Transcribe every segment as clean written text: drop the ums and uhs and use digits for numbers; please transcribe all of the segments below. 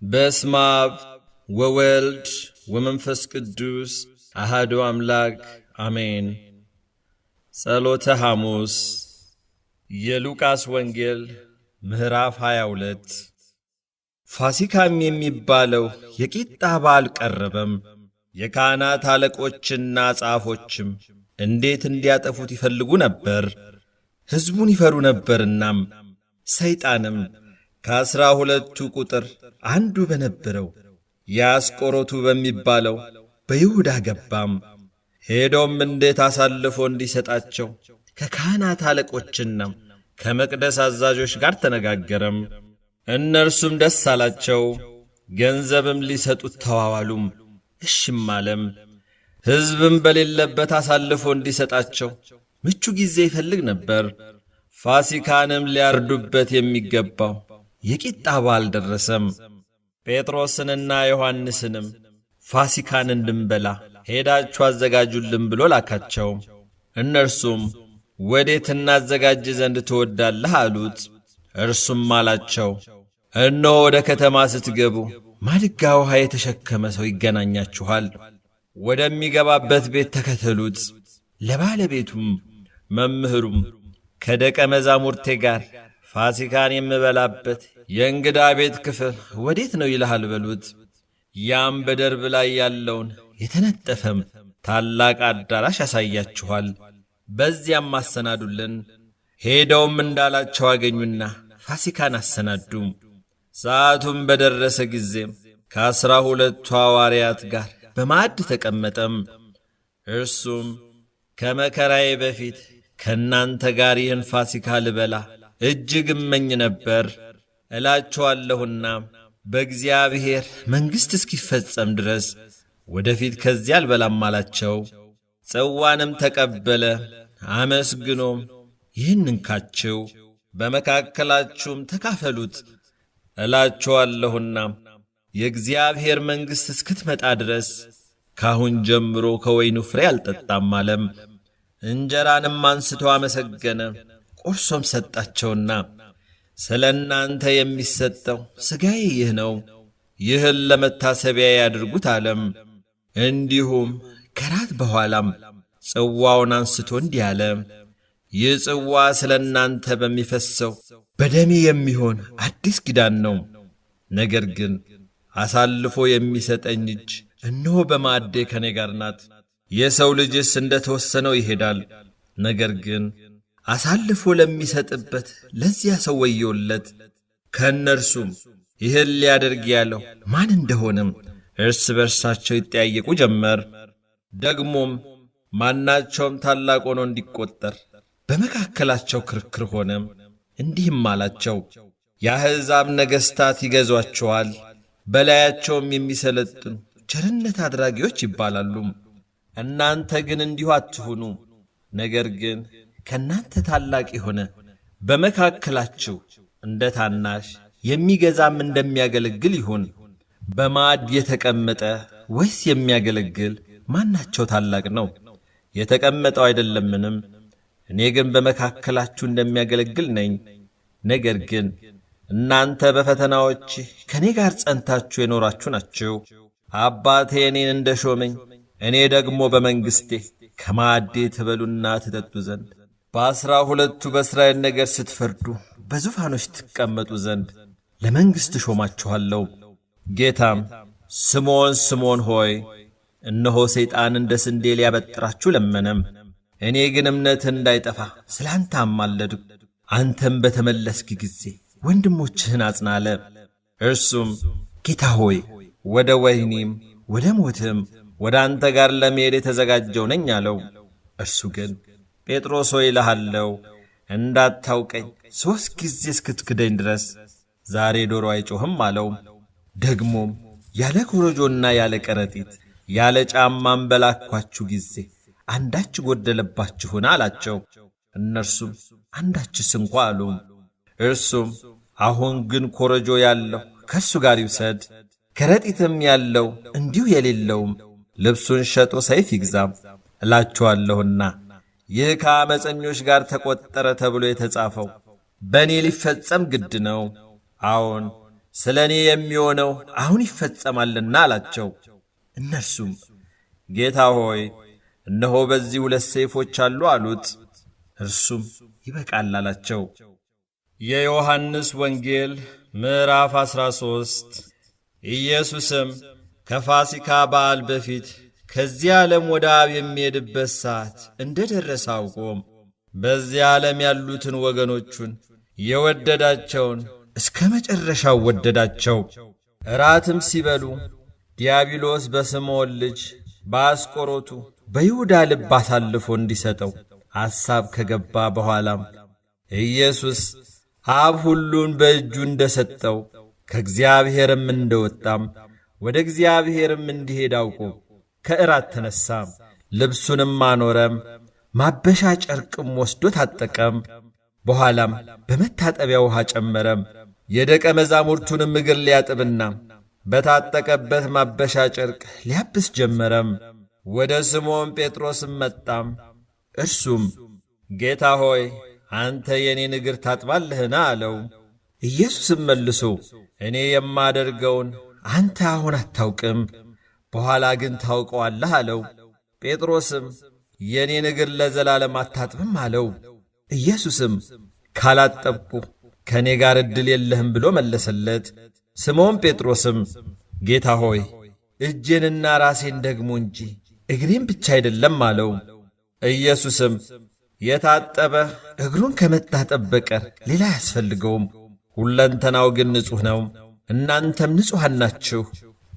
በስመ አብ ወወልድ ወመንፈስ ቅዱስ አሐዱ አምላክ አሜን። ጸሎተ ሐሙስ የሉቃስ ወንጌል ምዕራፍ 22። ፋሲካም የሚባለው የቂጣ በዓል ቀረበም። የካህናት አለቆችና ጻፎችም እንዴት እንዲያጠፉት ይፈልጉ ነበር፣ ሕዝቡን ይፈሩ ነበርናም። ሰይጣንም ከ12ቱ ቁጥር አንዱ በነበረው የአስቆሮቱ በሚባለው በይሁዳ ገባም። ሄዶም እንዴት አሳልፎ እንዲሰጣቸው ከካህናት አለቆችና ከመቅደስ አዛዦች ጋር ተነጋገረም። እነርሱም ደስ አላቸው፣ ገንዘብም ሊሰጡት ተዋዋሉም። እሽም አለም። ሕዝብም በሌለበት አሳልፎ እንዲሰጣቸው ምቹ ጊዜ ይፈልግ ነበር። ፋሲካንም ሊያርዱበት የሚገባው የቂጣ በዓል ደረሰም። ጴጥሮስንና ዮሐንስንም ፋሲካን እንድንበላ ሄዳችሁ አዘጋጁልን ብሎ ላካቸው። እነርሱም ወዴት እናዘጋጅ ዘንድ ትወዳለህ አሉት። እርሱም አላቸው፣ እነሆ ወደ ከተማ ስትገቡ ማድጋ ውሃ የተሸከመ ሰው ይገናኛችኋል። ወደሚገባበት ቤት ተከተሉት። ለባለቤቱም መምህሩም ከደቀ መዛሙርቴ ጋር ፋሲካን የምበላበት የእንግዳ ቤት ክፍል ወዴት ነው ይልሃል በሉት። ያም በደርብ ላይ ያለውን የተነጠፈም ታላቅ አዳራሽ ያሳያችኋል። በዚያም አሰናዱልን። ሄደውም እንዳላቸው አገኙና ፋሲካን አሰናዱ። ሰዓቱም በደረሰ ጊዜም ከ12ቱ ሐዋርያት ጋር በማዕድ ተቀመጠም። እርሱም ከመከራዬ በፊት ከእናንተ ጋር ይህን ፋሲካ ልበላ እጅግ እመኝ ነበር እላችኋለሁና በእግዚአብሔር መንግሥት እስኪፈጸም ድረስ ወደፊት ከዚህ አልበላም አላቸው። ጽዋንም ተቀበለ፣ አመስግኖም ይህን እንካችሁ፣ በመካከላችሁም ተካፈሉት እላችኋለሁና የእግዚአብሔር መንግሥት እስክትመጣ ድረስ ካሁን ጀምሮ ከወይኑ ፍሬ አልጠጣም አለም። እንጀራንም አንስቶ አመሰገነ፣ ቆርሶም ሰጣቸውና ስለ እናንተ የሚሰጠው ሥጋዬ ይህ ነው፣ ይህን ለመታሰቢያ ያድርጉት አለም። እንዲሁም ከራት በኋላም ጽዋውን አንስቶ እንዲህ አለ፣ ይህ ጽዋ ስለ እናንተ በሚፈሰው በደሜ የሚሆን አዲስ ኪዳን ነው። ነገር ግን አሳልፎ የሚሰጠኝ እጅ እነሆ በማዕዴ ከኔ ጋር ናት። የሰው ልጅስ እንደ ተወሰነው ይሄዳል። ነገር ግን አሳልፎ ለሚሰጥበት ለዚያ ሰው ወዮለት። ከእነርሱም ይህን ሊያደርግ ያለው ማን እንደሆነም እርስ በርሳቸው ይጠያየቁ ጀመር። ደግሞም ማናቸውም ታላቅ ሆኖ እንዲቈጠር በመካከላቸው ክርክር ሆነ። እንዲህም አላቸው፣ የአሕዛብ ነገሥታት ይገዟቸዋል፣ በላያቸውም የሚሰለጥኑ ቸርነት አድራጊዎች ይባላሉ። እናንተ ግን እንዲሁ አትሁኑ። ነገር ግን ከእናንተ ታላቅ የሆነ በመካከላችሁ እንደ ታናሽ፣ የሚገዛም እንደሚያገለግል ይሁን። በማዕድ የተቀመጠ ወይስ የሚያገለግል ማናቸው ታላቅ ነው? የተቀመጠው አይደለምንም? እኔ ግን በመካከላችሁ እንደሚያገለግል ነኝ። ነገር ግን እናንተ በፈተናዎች ከእኔ ጋር ጸንታችሁ የኖራችሁ ናችሁ። አባቴ እኔን እንደ ሾመኝ እኔ ደግሞ በመንግሥቴ ከማዕዴ ትበሉና ትጠጡ ዘንድ በ12ቱ በእስራኤል ነገር ስትፈርዱ በዙፋኖች ትቀመጡ ዘንድ ለመንግሥት ሾማችኋለሁ። ጌታም ስምዖን ስምዖን ሆይ እነሆ ሰይጣን እንደ ስንዴ ሊያበጥራችሁ ለመነም። እኔ ግን እምነትህ እንዳይጠፋ ስለ አንተ አማለድሁ። አንተም በተመለስክ ጊዜ ወንድሞችህን አጽና አለ። እርሱም ጌታ ሆይ ወደ ወህኒም ወደ ሞትም ወደ አንተ ጋር ለመሄድ የተዘጋጀው ነኝ አለው። እርሱ ግን ጴጥሮስ ሆይ እልሃለሁ እንዳታውቀኝ 3 ጊዜ እስክትክደኝ ድረስ ዛሬ ዶሮ አይጮህም አለው። ደግሞም ያለ ኮረጆና ያለ ከረጢት ያለ ጫማም በላኳችሁ ጊዜ አንዳች ጎደለባችሁን አላቸው። እነርሱም አንዳችስ እንኳ አሉ። እርሱም አሁን ግን ኮረጆ ያለው ከእርሱ ጋር ይውሰድ፣ ከረጢትም ያለው እንዲሁ የሌለውም ልብሱን ሸጦ ሰይፍ ይግዛም እላችኋለሁና ይህ ከዓመፀኞች ጋር ተቈጠረ ተብሎ የተጻፈው በእኔ ሊፈጸም ግድ ነው። አዎን ስለ እኔ የሚሆነው አሁን ይፈጸማልና አላቸው። እነርሱም ጌታ ሆይ እነሆ በዚህ 2 ሰይፎች አሉ አሉት። እርሱም ይበቃል አላቸው። የዮሐንስ ወንጌል ምዕራፍ 13 ኢየሱስም ከፋሲካ በዓል በፊት ከዚህ ዓለም ወደ አብ የሚሄድበት ሰዓት እንደ ደረሰ አውቆም በዚህ ዓለም ያሉትን ወገኖቹን የወደዳቸውን እስከ መጨረሻው ወደዳቸው። እራትም ሲበሉ ዲያብሎስ በስምዖን ልጅ በአስቆሮቱ በይሁዳ ልብ አሳልፎ እንዲሰጠው ሐሳብ ከገባ በኋላም ኢየሱስ አብ ሁሉን በእጁ እንደ ሰጠው ከእግዚአብሔርም እንደ ወጣም ወደ እግዚአብሔርም እንዲሄድ አውቆ ከእራት ተነሣ። ልብሱንም አኖረም፣ ማበሻ ጨርቅም ወስዶ ታጠቀም። በኋላም በመታጠቢያ ውሃ ጨመረም። የደቀ መዛሙርቱንም እግር ሊያጥብና በታጠቀበት ማበሻ ጨርቅ ሊያብስ ጀመረም። ወደ ስምዖን ጴጥሮስም መጣም። እርሱም ጌታ ሆይ አንተ የኔን እግር ታጥባለህን? አለው። ኢየሱስም መልሶ እኔ የማደርገውን አንተ አሁን አታውቅም፣ በኋላ ግን ታውቀዋለህ አለው። ጴጥሮስም የኔን እግር ለዘላለም አታጥብም አለው። ኢየሱስም ካላጠብኩ ከእኔ ጋር ዕድል የለህም ብሎ መለሰለት። ስምዖን ጴጥሮስም ጌታ ሆይ እጄንና ራሴን ደግሞ እንጂ እግሬን ብቻ አይደለም አለው። ኢየሱስም የታጠበ እግሩን ከመታጠብ በቀር ሌላ አያስፈልገውም፣ ሁለንተናው ግን ንጹሕ ነው። እናንተም ንጹሐን ናችሁ፣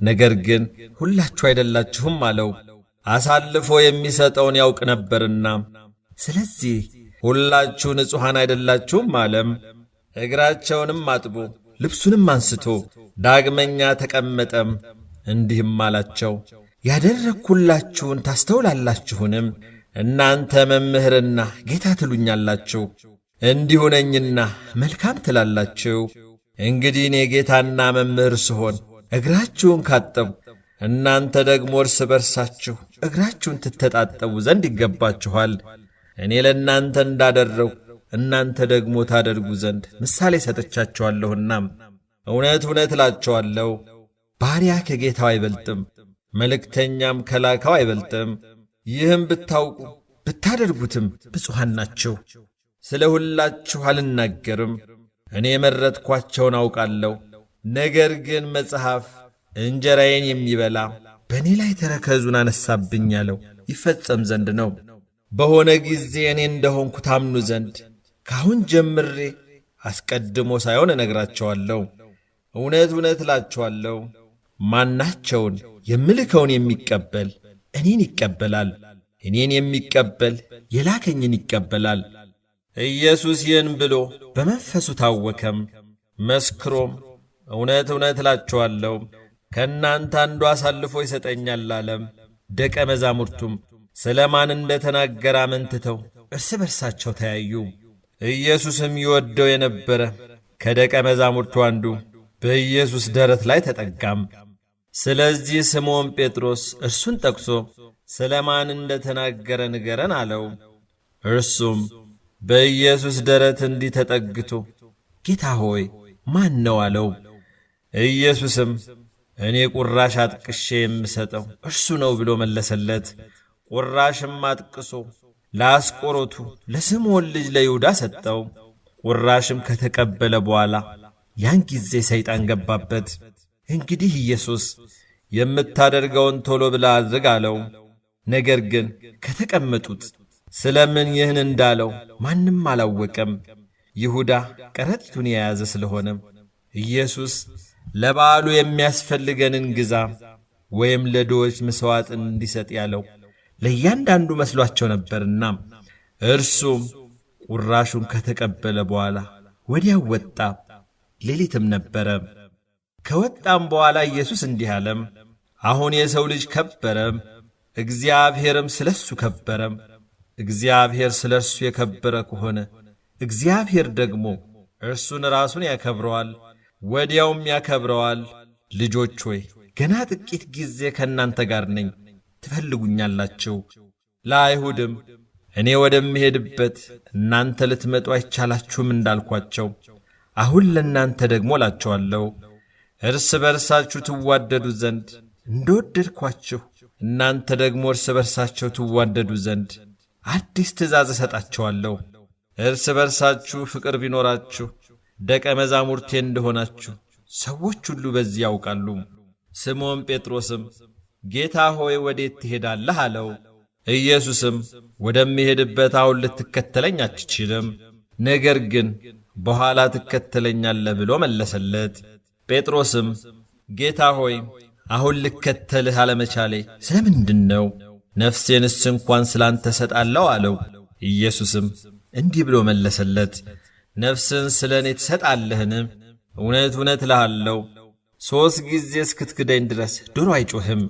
ነገር ግን ሁላችሁ አይደላችሁም አለው። አሳልፎ የሚሰጠውን ያውቅ ነበርና፣ ስለዚህ ሁላችሁ ንጹሐን አይደላችሁም አለም። እግራቸውንም አጥቦ ልብሱንም አንስቶ ዳግመኛ ተቀመጠም። እንዲህም አላቸው፣ ያደረግሁላችሁን ታስተውላላችሁንም? እናንተ መምህርና ጌታ ትሉኛላችሁ፣ እንዲሁ ነኝና መልካም ትላላችሁ። እንግዲህ እኔ ጌታና መምህር ስሆን እግራችሁን ካጠብሁ፣ እናንተ ደግሞ እርስ በርሳችሁ እግራችሁን ትተጣጠቡ ዘንድ ይገባችኋል። እኔ ለእናንተ እንዳደረግሁ እናንተ ደግሞ ታደርጉ ዘንድ ምሳሌ ሰጥቻችኋለሁና። እውነት እውነት እላችኋለሁ፣ ባሪያ ከጌታው አይበልጥም፣ መልእክተኛም ከላካው አይበልጥም። ይህም ብታውቁ ብታደርጉትም ብፁዓን ናችሁ። ስለ ሁላችሁ አልናገርም፣ እኔ የመረጥኳቸውን አውቃለሁ። ነገር ግን መጽሐፍ እንጀራዬን የሚበላ በእኔ ላይ ተረከዙን አነሳብኝ ያለው ይፈጸም ዘንድ ነው። በሆነ ጊዜ እኔ እንደሆንኩ ታምኑ ዘንድ ካሁን ጀምሬ አስቀድሞ ሳይሆን እነግራቸዋለሁ። እውነት እውነት እላችኋለሁ፣ ማናቸውን የምልከውን የሚቀበል እኔን ይቀበላል፣ እኔን የሚቀበል የላከኝን ይቀበላል። ኢየሱስ ይህን ብሎ በመንፈሱ ታወከም፣ መስክሮም እውነት እውነት እላችኋለሁ ከእናንተ አንዱ አሳልፎ ይሰጠኛል አለም። ደቀ መዛሙርቱም ስለ ማን እንደ ተናገረ አመንትተው እርስ በርሳቸው ተያዩ። ኢየሱስም ይወደው የነበረ ከደቀ መዛሙርቱ አንዱ በኢየሱስ ደረት ላይ ተጠጋም። ስለዚህ ስምዖን ጴጥሮስ እርሱን ጠቅሶ ስለ ማን እንደ ተናገረ ንገረን አለው። እርሱም በኢየሱስ ደረት እንዲህ ተጠግቶ ጌታ ሆይ ማን ነው አለው። ኢየሱስም እኔ ቁራሽ አጥቅሼ የምሰጠው እርሱ ነው ብሎ መለሰለት። ቁራሽም አጥቅሶ ለአስቆሮቱ ለስምዖን ልጅ ለይሁዳ ሰጠው። ቁራሽም ከተቀበለ በኋላ ያን ጊዜ ሰይጣን ገባበት። እንግዲህ ኢየሱስ የምታደርገውን ቶሎ ብላ አድርግ አለው። ነገር ግን ከተቀመጡት ስለምን ይህን እንዳለው ማንም አላወቀም። ይሁዳ ከረጢቱን የያዘ ስለሆነም ኢየሱስ ለበዓሉ የሚያስፈልገንን ግዛ ወይም ለድሆች መሥዋዕትን እንዲሰጥ ያለው ለእያንዳንዱ መስሏቸው ነበርና፣ እርሱም ቁራሹን ከተቀበለ በኋላ ወዲያው ወጣ። ሌሊትም ነበረ። ከወጣም በኋላ ኢየሱስ እንዲህ አለም፣ አሁን የሰው ልጅ ከበረም፣ እግዚአብሔርም ስለ እሱ ከበረም። እግዚአብሔር ስለ እርሱ የከበረ ከሆነ እግዚአብሔር ደግሞ እርሱን ራሱን ያከብረዋል፣ ወዲያውም ያከብረዋል። ልጆች ሆይ ገና ጥቂት ጊዜ ከእናንተ ጋር ነኝ፣ ትፈልጉኛላችሁ። ለአይሁድም እኔ ወደምሄድበት እናንተ ልትመጡ አይቻላችሁም እንዳልኳቸው አሁን ለእናንተ ደግሞ እላቸዋለሁ። እርስ በርሳችሁ ትዋደዱ ዘንድ እንደወደድኳችሁ እናንተ ደግሞ እርስ በርሳችሁ ትዋደዱ ዘንድ አዲስ ትእዛዝ እሰጣችኋለሁ። እርስ በርሳችሁ ፍቅር ቢኖራችሁ ደቀ መዛሙርቴ እንደሆናችሁ ሰዎች ሁሉ በዚህ ያውቃሉ። ስምዖን ጴጥሮስም ጌታ ሆይ ወዴት ትሄዳለህ አለው። ኢየሱስም ወደምሄድበት አሁን ልትከተለኝ አትችልም፣ ነገር ግን በኋላ ትከተለኛለህ ብሎ መለሰለት። ጴጥሮስም ጌታ ሆይ አሁን ልከተልህ አለመቻሌ ስለ ምንድን ነው? ነፍሴንስ እንኳን ስላንተ ሰጣለሁ አለው። ኢየሱስም እንዲህ ብሎ መለሰለት፣ ነፍስን ስለ እኔ ትሰጣለህን? እውነት እውነት እልሃለሁ 3 ጊዜ እስክትክደኝ ድረስ ዶሮ አይጮህም።